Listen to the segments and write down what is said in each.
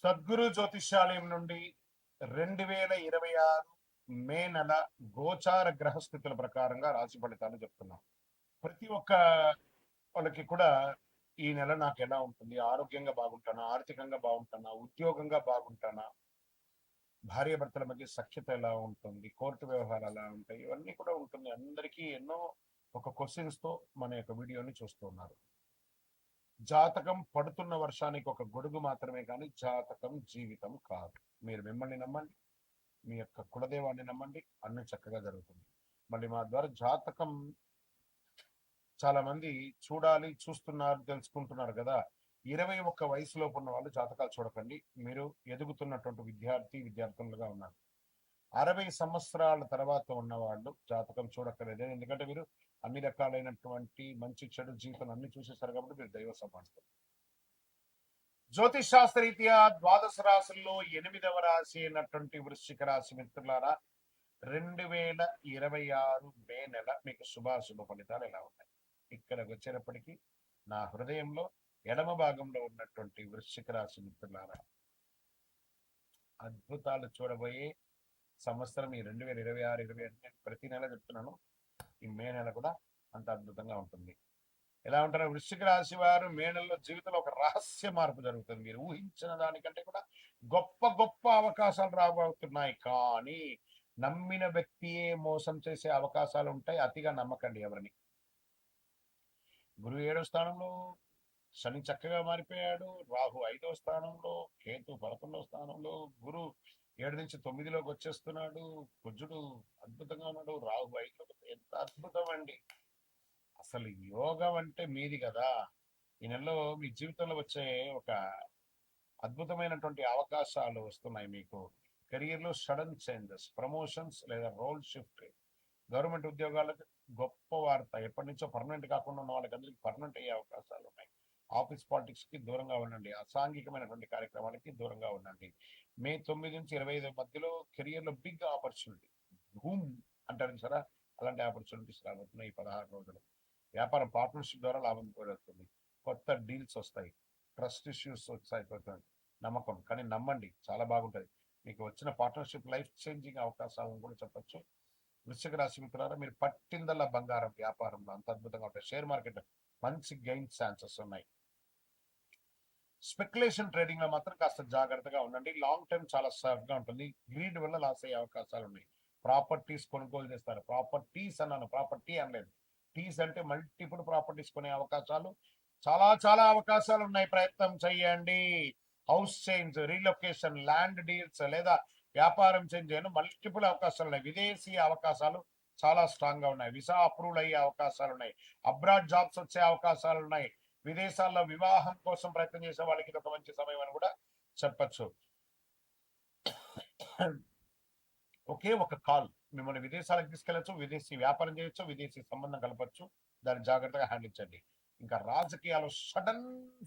సద్గురు జ్యోతిష్యాలయం నుండి 2026 మే నెల గోచార గ్రహస్థితుల ప్రకారంగా రాశి ఫలితాలు చెప్తున్నాం. ప్రతి ఒక్క వాళ్ళకి కూడా ఈ నెల నాకు ఎలా ఉంటుంది, ఆరోగ్యంగా బాగుంటానా, ఆర్థికంగా బాగుంటానా, ఉద్యోగంగా బాగుంటానా, భార్యాభర్తల మధ్య సఖ్యత ఎలా ఉంటుంది, కోర్టు వ్యవహారాలు ఎలా ఉంటాయి, ఇవన్నీ కూడా ఉంటుంది. అందరికీ ఎన్నో ఒక క్వశ్చన్స్ తో మన యొక్క వీడియోని చూస్తున్నారు. జాతకం పడుతున్న వర్షానికి ఒక గొడుగు మాత్రమే కానీ జాతకం జీవితం కాదు. మీరు మిమ్మల్ని నమ్మండి, మీ యొక్క కులదేవాన్ని నమ్మండి, అన్ని చక్కగా జరుగుతుంది. మళ్ళీ మా ద్వారా జాతకం చాలా మంది చూడాలి, చూస్తున్నారు, తెలుసుకుంటున్నారు కదా. 21 వయసులోపు ఉన్న వాళ్ళు జాతకాలు చూడకండి. మీరు ఎదుగుతున్నటువంటి విద్యార్థులుగా ఉన్నారు. 60 సంవత్సరాల తర్వాత ఉన్న వాళ్ళు జాతకం చూడక్కర్లేదు. ఎందుకంటే మీరు అన్ని రకాలైనటువంటి మంచి చెడు జీవితం అన్ని చూసేసారు కాబట్టి మీరు దైవ సమానతం. జ్యోతిష్ శాస్త్రరీత్యా ద్వాదశ రాశుల్లో 8వ రాశి అయినటువంటి వృశ్చిక రాశి మిత్రులారా, 2026 మే నెల మీకు శుభాశుభ ఫలితాలు ఎలా ఉన్నాయి? ఇక్కడికి వచ్చేటప్పటికి నా హృదయంలో ఎడమ భాగంలో ఉన్నటువంటి వృశ్చిక రాశి మిత్రులారా, అద్భుతాలు చూడబోయే సంవత్సరం ఈ 2026-27 నేను ప్రతి నెల చెప్తున్నాను. ఈ మే నెల కూడా అంత అద్భుతంగా ఉంటుంది. ఎలా ఉంటారో వృశ్చిక రాశి వారు మే నెలలో జీవితంలో ఒక రహస్య మార్పు జరుగుతుంది. మీరు ఊహించిన దానికంటే కూడా గొప్ప గొప్ప అవకాశాలు రాబోతున్నాయి. కానీ నమ్మిన వ్యక్తియే మోసం చేసే అవకాశాలు ఉంటాయి. అతిగా నమ్మకండి ఎవరిని. గురువు 7వ స్థానంలో, శని చక్కగా మారిపోయాడు. రాహు 5వ స్థానంలో, కేతు 11వ స్థానంలో, గురు 7 నుంచి 9లోకి వచ్చేస్తున్నాడు. కుజుడు అద్భుతంగా ఉన్నాడు. రాహు 5లో, ఎంత అద్భుతం అండి. అసలు యోగం అంటే మీది కదా. ఈ నెలలో మీ జీవితంలో వచ్చే ఒక అద్భుతమైనటువంటి అవకాశాలు వస్తున్నాయి మీకు. కెరియర్ లో సడన్ చేంజెస్, ప్రమోషన్స్ లేదా రోల్ షిఫ్ట్, గవర్నమెంట్ ఉద్యోగాలకు గొప్ప వార్త. ఎప్పటి నుంచో పర్మనెంట్ కాకుండా ఉన్న వాళ్ళకి అందరికీ పర్మనెంట్ అయ్యే అవకాశాలు ఉన్నాయి. ఆఫీస్ పాలిటిక్స్ కి దూరంగా ఉండండి. అసాంఘికమైనటువంటి కార్యక్రమాలకి దూరంగా ఉండండి. మే 9 నుంచి 25 మధ్యలో కెరియర్ లో బిగ్ ఆపర్చునిటీ, భూమ్ అంటారు సరే, అలాంటి ఆపర్చునిటీస్ రాబోతున్నాయి ఈ 16 రోజులు. వ్యాపారం పార్ట్నర్షిప్ ద్వారా లాభం కూడుతుంది. కొత్త డీల్స్ వస్తాయి. ట్రస్ట్ ఇష్యూస్ వస్తాయి. నమ్మకం, కానీ నమ్మండి, చాలా బాగుంటుంది. మీకు వచ్చిన పార్ట్నర్షిప్ లైఫ్ చేంజింగ్ అవకాశాలను కూడా చెప్పచ్చు. వృశ్చిక రాశి మిత్రులారా, మీరు పట్టిందల్లా బంగారం వ్యాపారంలో అంత అద్భుతంగా ఉంటాయి. షేర్ మార్కెట్ మంచి గెయిన్ ఛాన్సెస్ ఉన్నాయి. స్పెక్యులేషన్ ట్రేడింగ్ లో మాత్రం కాస్త జాగ్రత్తగా ఉండండి. లాంగ్ టర్మ్ చాలా సేఫ్ గా ఉంటుంది. గ్రీడ్ వల్ల లాస్ అయ్యే అవకాశాలు ఉన్నాయి. ప్రాపర్టీస్ కొనుగోలు చేస్తారు. ప్రాపర్టీస్ అన్నాను, ప్రాపర్టీ అనలేదు. టీస్ అంటే మల్టిపుల్ ప్రాపర్టీస్ కొనే అవకాశాలు, చాలా చాలా అవకాశాలు ఉన్నాయి. ప్రయత్నం చేయండి. House change, relocation, land deals లేదా వ్యాపారం చేంజ్ చేయడం మల్టిపుల్ అవకాశాలు ఉన్నాయి. విదేశీ అవకాశాలు చాలా స్ట్రాంగ్ గా ఉన్నాయి. విసా అప్రూవల్ అయ్యే అవకాశాలు ఉన్నాయి. అబ్రాడ్ జాబ్స్ వచ్చే అవకాశాలు ఉన్నాయి. విదేశాల్లో వివాహం కోసం ప్రయత్నం చేసే వాళ్ళకి ఇది ఒక మంచి సమయం అని కూడా చెప్పచ్చు. ఒకే ఒక కాల్ మిమ్మల్ని విదేశాలకు తీసుకెళ్లొచ్చు, విదేశీ వ్యాపారం చేయొచ్చు, విదేశీ సంబంధం కలపచ్చు. దాన్ని జాగ్రత్తగా హ్యాండిల్ చేయండి. ఇంకా రాజకీయాలు సడన్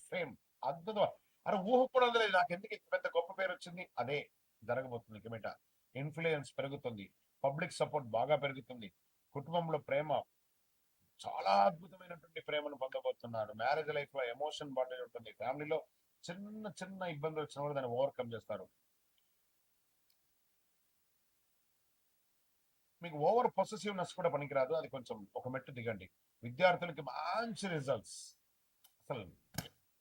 ఫేమ్, అద్భుతం. అరే ఊహ కూడా లేదు, నాకు ఎందుకు ఇంత పెద్ద గొప్ప పేరు వచ్చింది, అదే జరగబోతుంది. కిమిట ఇన్ఫ్లుయెన్స్ పెరుగుతుంది. పబ్లిక్ సపోర్ట్ బాగా పెరుగుతుంది. కుటుంబంలో ప్రేమ, చాలా అద్భుతమైనటువంటి ప్రేమను పొందబోతున్నారు. మ్యారేజ్ లైఫ్ లో ఎమోషన్ బాగా ఉంటుంది. ఫ్యామిలీలో చిన్న చిన్న ఇబ్బందులు వచ్చినా కూడా దాన్ని ఓవర్కమ్ చేస్తారు. మీకు ఓవర్ పొసెసివ్నెస్ కూడా పనికిరాదు. అది కొంచెం ఒక మెట్టు దిగండి. విద్యార్థులకి మంచి రిజల్ట్స్. అసలు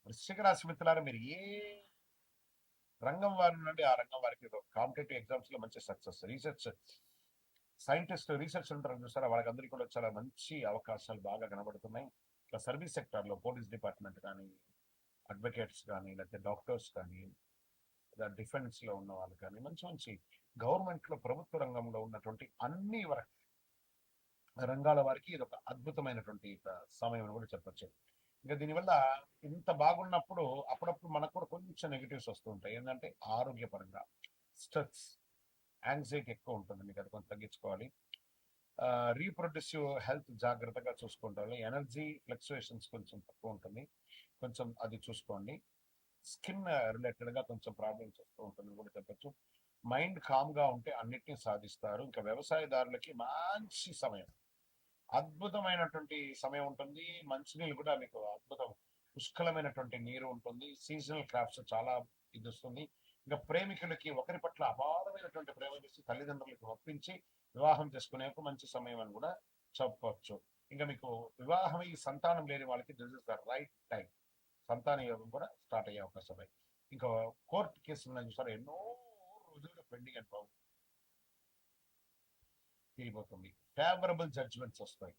వృశ్చిక రాశి మిత్రులారా, మీరు ఏ రంగం వారి నుండి ఆ రంగం వారికి కాంపిటేటివ్ ఎగ్జామ్స్ లో మంచి సక్సెస్, రీసెర్చ్ సైంటిస్ట్, రీసెర్చ్ ఉంటారు చూస్తారా, వాళ్ళకి అందరికీ కూడా చాలా మంచి అవకాశాలు బాగా కనబడుతున్నాయి. ఇట్లా సర్వీస్ సెక్టర్ లో పోలీస్ డిపార్ట్మెంట్ కానీ, అడ్వకేట్స్ కానీ, లేకపోతే డాక్టర్స్ కానీ, లేదా డిఫెన్స్ లో ఉన్న వాళ్ళు కానీ, మంచి మంచి గవర్నమెంట్ లో ప్రభుత్వ రంగంలో ఉన్నటువంటి అన్ని రంగాల వారికి ఇది ఒక అద్భుతమైనటువంటి సమయం అని కూడా చెప్పచ్చు. ఇంకా దీనివల్ల ఇంత బాగున్నప్పుడు అప్పుడప్పుడు మనకు కూడా కొంచెం నెగిటివ్స్ వస్తూ ఉంటాయి. ఏంటంటే ఆరోగ్యపరంగా స్ట్రెస్, యాంగ్జైటీ ఎక్కువ ఉంటుంది. మీకు అది కొంచెం తగ్గించుకోవాలి. రీప్రొడ్యూసివ్ హెల్త్ జాగ్రత్తగా చూసుకుంటారు. ఎనర్జీ ఫ్లక్చుయేషన్స్ కొంచెం తక్కువ ఉంటుంది, కొంచెం అది చూసుకోండి. స్కిన్ రిలేటెడ్ గా కొంచెం ప్రాబ్లమ్స్ వస్తూ ఉంటుంది కూడా చెప్పచ్చు. మైండ్ కామ్ గా ఉంటే అన్నిటినీ సాధిస్తారు. ఇంకా వ్యవసాయదారులకి మంచి సమయం, అద్భుతమైనటువంటి సమయం ఉంటుంది. మంచినీళ్ళు కూడా మీకు అద్భుతం, పుష్కలమైనటువంటి నీరు ఉంటుంది. సీజనల్ క్రాప్స్ చాలా ఇది వస్తుంది. ఇంకా ప్రేమికులకి ఒకరి పట్ల అపారమైనటువంటి ప్రేమ చేసి తల్లిదండ్రులకి ఒప్పించి వివాహం చేసుకునే ఒక మంచి సమయం అని కూడా చెప్పవచ్చు. ఇంకా మీకు వివాహం ఈ సంతానం లేని వాళ్ళకి this is the right time. సంతాన యోగం కూడా స్టార్ట్ అయ్యే అవకాశం ఉన్నాయి. ఇంకా కోర్టు కేసులు ఉన్నాయి చూసారు, ఎన్నో రోజులుగా పెండింగ్ అని బాబు తీరిపోతుంది. ఫేవరబుల్ జడ్జిమెంట్స్ వస్తాయి.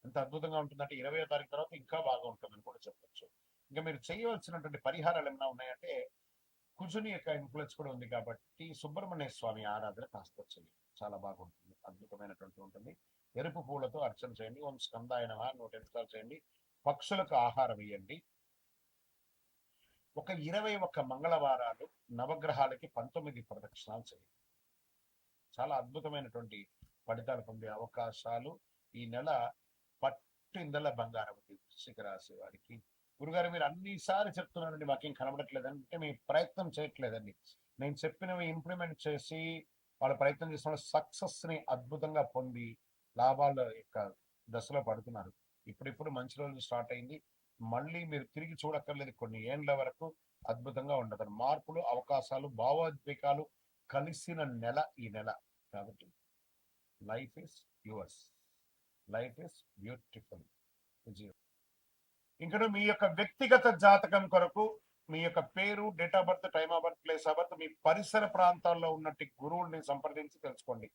ఎంత అద్భుతంగా ఉంటుందంటే 20వ తారీఖు తర్వాత ఇంకా బాగా ఉంటుందని కూడా చెప్పచ్చు. ఇంకా మీరు చేయవలసినటువంటి పరిహారాలు ఏమైనా ఉన్నాయంటే కుజుని యొక్క ఇన్ఫ్లుయెన్స్ కూడా ఉంది కాబట్టి సుబ్రహ్మణ్య స్వామి ఆరాధన కాస్త చేయండి, చాలా బాగుంటుంది, అద్భుతమైనటువంటి ఉంటుంది. ఎరుపు పూలతో అర్చన చేయండి. ఓం స్కందాయ నమః 108 సార్లు చేయండి. పక్షులకు ఆహారం ఇవ్వండి. ఒక 21 మంగళవారాలు నవగ్రహాలకి 19 ప్రదక్షిణాలు చేయండి. చాలా అద్భుతమైనటువంటి ఫలితాలు పొందే అవకాశాలు ఈ నెల పట్టిందల బంగారం వృశ్చిక రాశి వారికి. గురుగారు మీరు అన్నిసారి చెప్తున్నారండి, మాకేం కనబడట్లేదంటే మీ ప్రయత్నం చేయట్లేదండి. నేను చెప్పినవి ఇంప్లిమెంట్ చేసి వాళ్ళ ప్రయత్నం చేసిన సక్సెస్ ని అద్భుతంగా పొంది లాభాల యొక్క దశలో పడుతున్నారు. ఇప్పుడిప్పుడు మంచి రోజులు స్టార్ట్ అయింది. మళ్ళీ మీరు తిరిగి చూడక్కర్లేదు, కొన్ని ఏండ్ల వరకు అద్భుతంగా ఉండదు. మార్పులు, అవకాశాలు, భావోద్వేగాలు కలిసిన నెల ఈ నెల. కాబట్టి life is yours, life is beautiful. ఇంకా మీ యొక్క వ్యక్తిగత జాతకం కొరకు మీ యొక్క పేరు, date of birth, time of birth, place of birth, మీ పరిసర ప్రాంతాల్లో ఉన్నట్టు గురువుల్ని సంప్రదించి తెలుసుకోండి.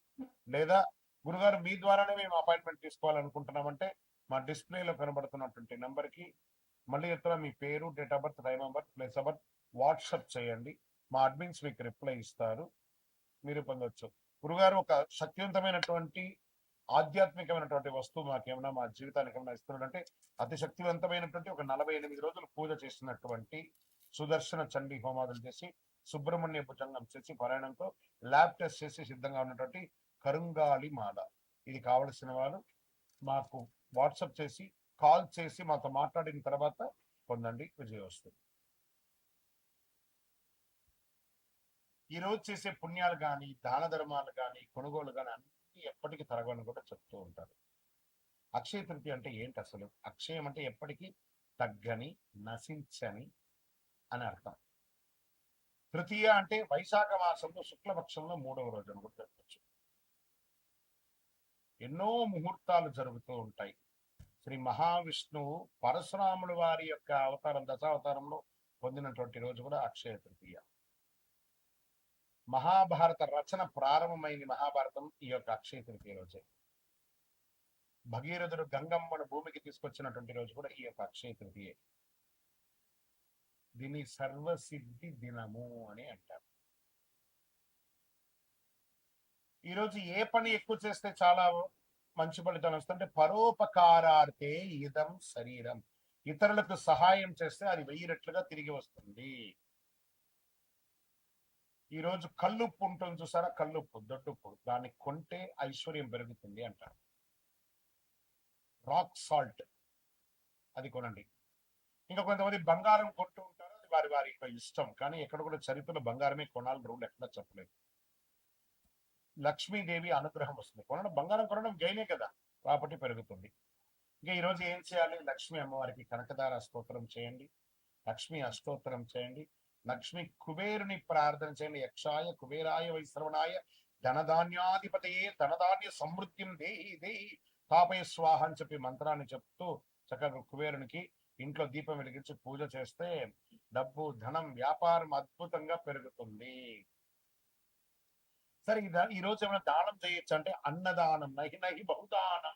లేదా గురుగారు మీ ద్వారానే మేము అపాయింట్మెంట్ తీసుకోవాలనుకుంటున్నామంటే మా డిస్ప్లేలో కనబడుతున్నటువంటి నెంబర్కి మళ్ళీ ఎత్తున మీ పేరు, date of birth, time of birth, place of birth WhatsApp చేయండి. మా అడ్మిన్స్ మీకు రిప్లై ఇస్తారు, మీరు పొందవచ్చు. గురుగారు ఒక శక్తివంతమైనటువంటి ఆధ్యాత్మికమైనటువంటి వస్తువు మాకేమన్నా మా జీవితానికి ఏమైనా ఇస్తున్నాడంటే అతి శక్తివంతమైనటువంటి ఒక 48 రోజులు పూజ చేసినటువంటి సుదర్శన చండీ హోమాదులు చేసి సుబ్రహ్మణ్య భుజంగం చేసి పారాయణంతో ల్యాబ్ టెస్ట్ చేసి సిద్ధంగా ఉన్నటువంటి కరుంగాలి మాల. ఇది కావలసిన వారు మాకు వాట్సాప్ చేసి కాల్ చేసి మాతో మాట్లాడిన తర్వాత పొందండి, విజయోస్తు. ఈ రోజు చేసే పుణ్యాలు కానీ, దాన ధర్మాలు కానీ, కొనుగోలు కానీ అన్ని ఎప్పటికీ తరగని కూడా చెప్తూ ఉంటారు. అక్షయ తృతీయ అంటే ఏంటి అసలు? అక్షయం అంటే ఎప్పటికీ తగ్గని, నశించని అని అర్థం. తృతీయ అంటే వైశాఖ మాసంలో శుక్లపక్షంలో 3వ రోజు అని కూడా చెప్పచ్చు. ఎన్నో ముహూర్తాలు జరుగుతూ ఉంటాయి. శ్రీ మహావిష్ణువు పరశురాముల వారి యొక్క అవతారం, దశావతారంలో పొందినటువంటి రోజు కూడా అక్షయ తృతీయ. మహాభారత రచన ప్రారంభమైంది మహాభారతం ఈ యొక్క అక్షయ తృతీయ రోజే. భగీరథుడు గంగమ్మను భూమికి తీసుకొచ్చినటువంటి రోజు కూడా ఈ యొక్క అక్షయ తృతీయ. దీన్ని సర్వసిద్ధి దినము అని అంటారు. ఈరోజు ఏ పని ఎక్కువ చేస్తే చాలా మంచి ఫలితాలు వస్తుంటే పరోపకారార్థే ఇదం శరీరం. ఇతరులకు సహాయం చేస్తే అది 1000 రెట్లుగా తిరిగి వస్తుంది. ఈ రోజు కల్లుప్పు ఉంటుంది చూసారా, కల్లుప్పు, దొడ్డుప్పు, దాన్ని కొంటే ఐశ్వర్యం పెరుగుతుంది అంటారు. రాక్ సాల్ట్ అది కొనండి. ఇంకా కొంతమంది బంగారం కొంటూ ఉంటారు, అది వారి వారి యొక్క ఇష్టం. కానీ ఎక్కడ కూడా చరిత్రలో బంగారమే కొనాలని రూల్ ఎక్కడ చెప్పలేదు. లక్ష్మీదేవి అనుగ్రహం వస్తుంది. కొనడం, బంగారం కొనడం గైనే కదా, ప్రాపర్టీ పెరుగుతుంది. ఇంకా ఈరోజు ఏం చేయాలి? లక్ష్మీ అమ్మవారికి కనకదార స్తోత్రం చేయండి, లక్ష్మీ అష్టోత్తరం చేయండి, లక్ష్మి కుబేరుని ప్రార్థన చేయండి. యక్షాయ కుబేరాయ వైశ్రవణాయ ధనధాన్యాధిపతయే ధనధాన్య సమృద్ధిం దేహి దేహి తాపయ స్వాహ అని చెప్పి మంత్రాన్ని చెప్తూ చక్కగా కుబేరునికి ఇంట్లో దీపం వెలిగించి పూజ చేస్తే డబ్బు, ధనం, వ్యాపారం అద్భుతంగా పెరుగుతుంది. సరే, ఈ రోజు ఏమైనా దానం చేయొచ్చు అంటే అన్నదానం, నహి నహి బహుదానం,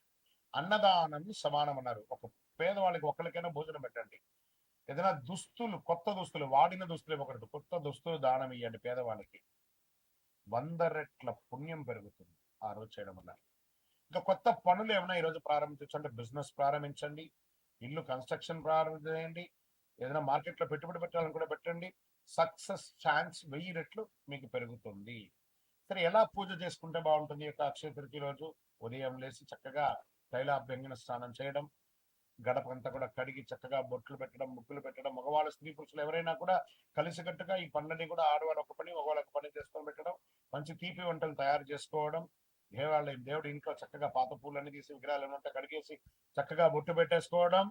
అన్నదానం సమానం అన్నారు. ఒక పేదవాళ్ళకి ఒకరికైనా భోజనం పెట్టండి. ఏదైనా దుస్తులు, కొత్త దుస్తులు, వాడిన దుస్తులు ఇవ్వకూడదు, కొత్త దుస్తులు దానం ఇవ్వండి పేదవాళ్ళకి. 100 రెట్ల పుణ్యం పెరుగుతుంది ఆ రోజు చేయడం వల్ల. ఇంకా కొత్త పనులు ఏమైనా ఈరోజు ప్రారంభించవచ్చు అంటే బిజినెస్ ప్రారంభించండి, ఇల్లు కన్స్ట్రక్షన్ ప్రారంభించండి, ఏదైనా మార్కెట్లో పెట్టుబడి పెట్టాలని కూడా పెట్టండి. సక్సెస్ ఛాన్స్ 1000 రెట్లు మీకు పెరుగుతుంది. సరే, ఎలా పూజ చేసుకుంటే బాగుంటుంది ఈ యొక్క అక్షయ తృతీయ రోజు? ఉదయం లేచి చక్కగా తైలాభ్యంగన స్నానం చేయడం, గడపంతా కూడా కడిగి చక్కగా బొట్లు పెట్టడం, ముగ్గులు పెట్టడం, మగవాళ్ళు, స్త్రీ పురుషులు ఎవరైనా కూడా కలిసికట్టుగా ఈ పనులని కూడా ఆడవాళ్ళు ఒక పని, మగవాళ్ళు ఒక పని చేసుకొని పెట్టడం, మంచి తీపి వంటలు తయారు చేసుకోవడం, దేవుడి ఇంట్లో చక్కగా పాత పూలన్నీ తీసి విగ్రహాలు ఏమంటే కడిగేసి చక్కగా బొట్టు పెట్టేసుకోవడం,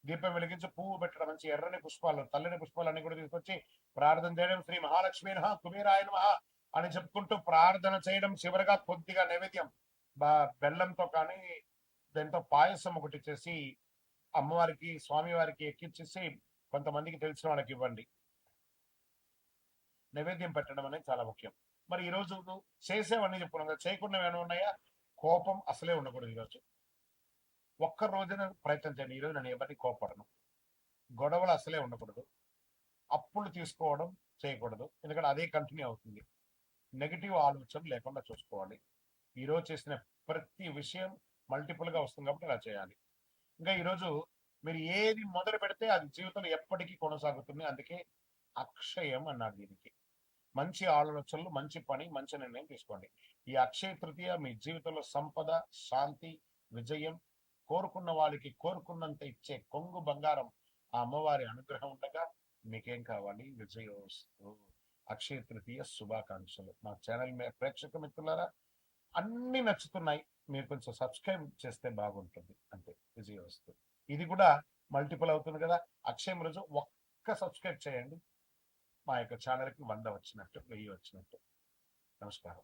దీపం వెలిగించి పువ్వు పెట్టడం, మంచి ఎర్రని పుష్పాలు, తెల్లని పుష్పాలన్నీ కూడా తీసుకొచ్చి ప్రార్థన చేయడం, శ్రీ మహాలక్ష్మి నమః కుబేరాయ నమః అని చెప్పుకుంటూ ప్రార్థన చేయడం. చివరిగా కొద్దిగా నైవేద్యం బెల్లంతో కానీ దాంతో పాయసం ఒకటి చేసి అమ్మవారికి స్వామివారికి ఎక్కించేసి కొంతమందికి తెలిసిన వాళ్ళకి ఇవ్వండి. నైవేద్యం పెట్టడం అనేది చాలా ముఖ్యం. మరి ఈ రోజు చేసేవన్నీ చెప్పుకున్నాం కదా, చేయకుండా ఏమైనా ఉన్నాయా? కోపం అసలే ఉండకూడదు. ఈరోజు ఒక్క రోజున ప్రయత్నం చేయండి. ఈరోజు నేను ఎవరిని కోపడను, గొడవలు అసలే ఉండకూడదు, అప్పులు తీసుకోవడం చేయకూడదు, ఎందుకంటే అదే కంటిన్యూ అవుతుంది. నెగిటివ్ ఆలోచన లేకుండా చూసుకోవాలి. ఈరోజు చేసిన ప్రతి విషయం మల్టిపుల్ గా వస్తుంది కాబట్టి అలా చేయాలి. ఇంకా ఈరోజు మీరు ఏది మొదలు పెడితే అది జీవితంలో ఎప్పటికీ కొనసాగుతుంది. అందుకే అక్షయం అన్నారు దీనికి. మంచి ఆలోచనలు, మంచి పని, మంచి నిర్ణయం తీసుకోండి. ఈ అక్షయ తృతీయ మీ జీవితంలో సంపద, శాంతి, విజయం, కోరుకున్న వాళ్ళకి కోరుకున్నంత ఇచ్చే కొంగు బంగారం ఆ అమ్మవారి అనుగ్రహం ఉండగా మీకేం కావాలి? విజయోస్తు. అక్షయ తృతీయ శుభాకాంక్షలు. మా ఛానల్ ప్రేక్షక మిత్రులారా, అన్ని నచ్చుతున్నాయి, మీరు కొంచెం సబ్స్క్రైబ్ చేస్తే బాగుంటుంది అంతే. విజయోస్తు. ఇది కూడా మల్టిపుల్ అవుతుంది కదా. అక్షయం రోజు ఒక్క సబ్స్క్రైబ్ చేయండి, మా యొక్క ఛానల్కి 100 వచ్చినట్టు, 1000 వచ్చినట్టు. నమస్కారం.